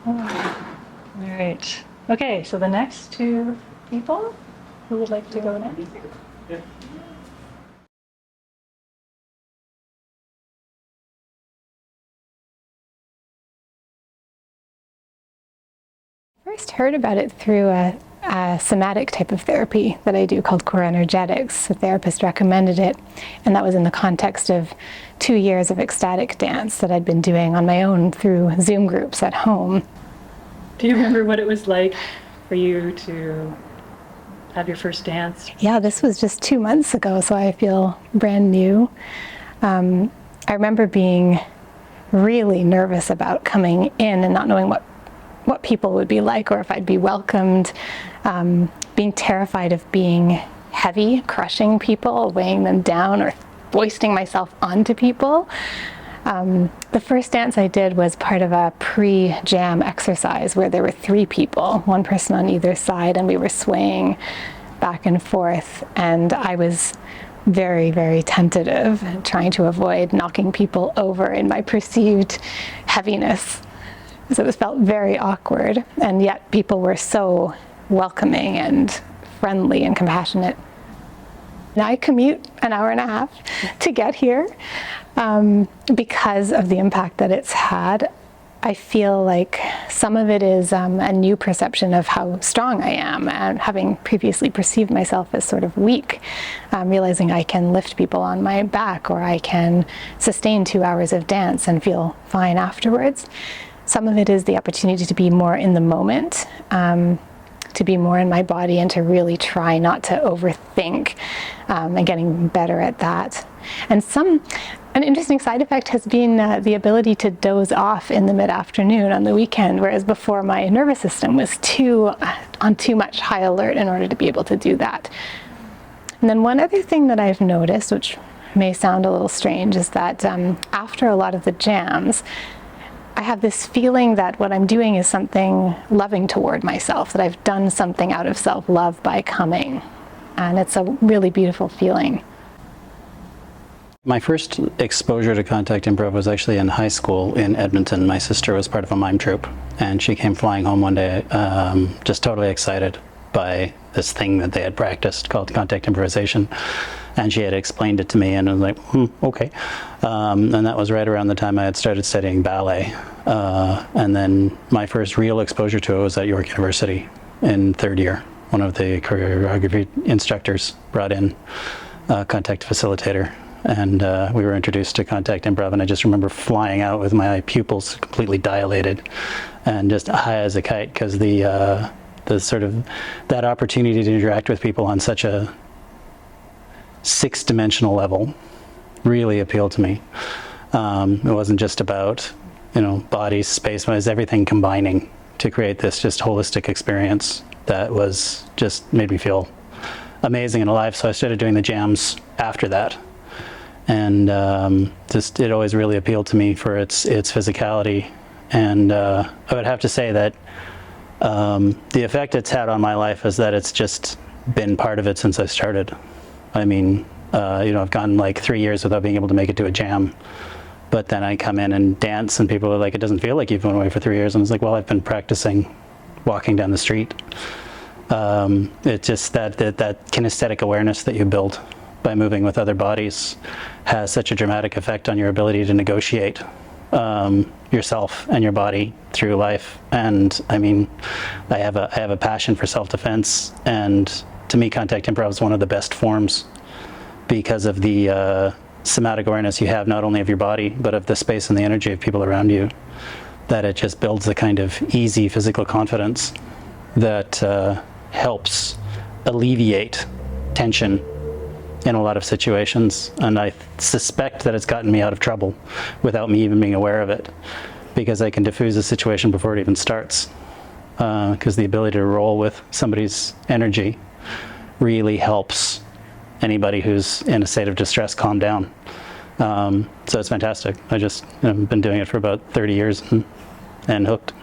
All right. Okay, so the next two people, who would like to go next? Yeah. First heard about it through a somatic type of therapy that I do called core energetics. The therapist recommended it, and that was in the context of 2 years of ecstatic dance that I'd been doing on my own through Zoom groups at home. Do you remember what it was like for you to have your first dance? Yeah, this was just 2 months ago, so I feel brand new. I remember being really nervous about coming in and not knowing what people would be like or if I'd be welcomed, being terrified of being heavy, crushing people, weighing them down, or foisting myself onto people. The first dance I did was part of a pre-jam exercise where there were 3 people, 1 person on either side, and we were swaying back and forth, and I was very, very tentative, trying to avoid knocking people over in my perceived heaviness. So it felt very awkward, and yet people were so welcoming and friendly and compassionate. Now I commute an hour and a half to get here because of the impact that it's had. I feel like some of it is a new perception of how strong I am, and having previously perceived myself as sort of weak, realizing I can lift people on my back, or I can sustain 2 hours of dance and feel fine afterwards. Some of it is the opportunity to be more in the moment, to be more in my body, and to really try not to overthink, and getting better at that. And an interesting side effect has been the ability to doze off in the mid-afternoon on the weekend, whereas before my nervous system was on too much high alert in order to be able to do that. And then one other thing that I've noticed, which may sound a little strange, is that after a lot of the jams, I have this feeling that what I'm doing is something loving toward myself, that I've done something out of self-love by coming. And it's a really beautiful feeling. My first exposure to contact improv was actually in high school in Edmonton. My sister was part of a mime troupe, and she came flying home one day just totally excited by this thing that they had practiced called contact improvisation. And she had explained it to me, and I was like, okay. And that was right around the time I had started studying ballet. And then my first real exposure to it was at York University in 3rd year. One of the choreography instructors brought in a contact facilitator, and we were introduced to contact improv, and I just remember flying out with my pupils completely dilated and just high as a kite, because the sort of that opportunity to interact with people on such a 6-dimensional level really appealed to me. It wasn't just about, body, space, it was everything combining to create this just holistic experience that was just made me feel amazing and alive. So I started doing the jams after that, and it always really appealed to me for its physicality. And I would have to say that the effect it's had on my life is that it's just been part of it since I started. I mean, I've gone like 3 years without being able to make it to a jam, but then I come in and dance, and people are like, it doesn't feel like you've been away for 3 years. And it's like, well, I've been practicing walking down the street. It's just that kinesthetic awareness that you build by moving with other bodies has such a dramatic effect on your ability to negotiate yourself and your body through life. And I mean, I have a passion for self-defense, and to me, contact improv is one of the best forms because of the somatic awareness you have, not only of your body, but of the space and the energy of people around you, that it just builds a kind of easy physical confidence that helps alleviate tension in a lot of situations. And I suspect that it's gotten me out of trouble without me even being aware of it, because I can diffuse a situation before it even starts. Because the ability to roll with somebody's energy really helps anybody who's in a state of distress calm down. So it's fantastic. I just been doing it for about 30 years and hooked.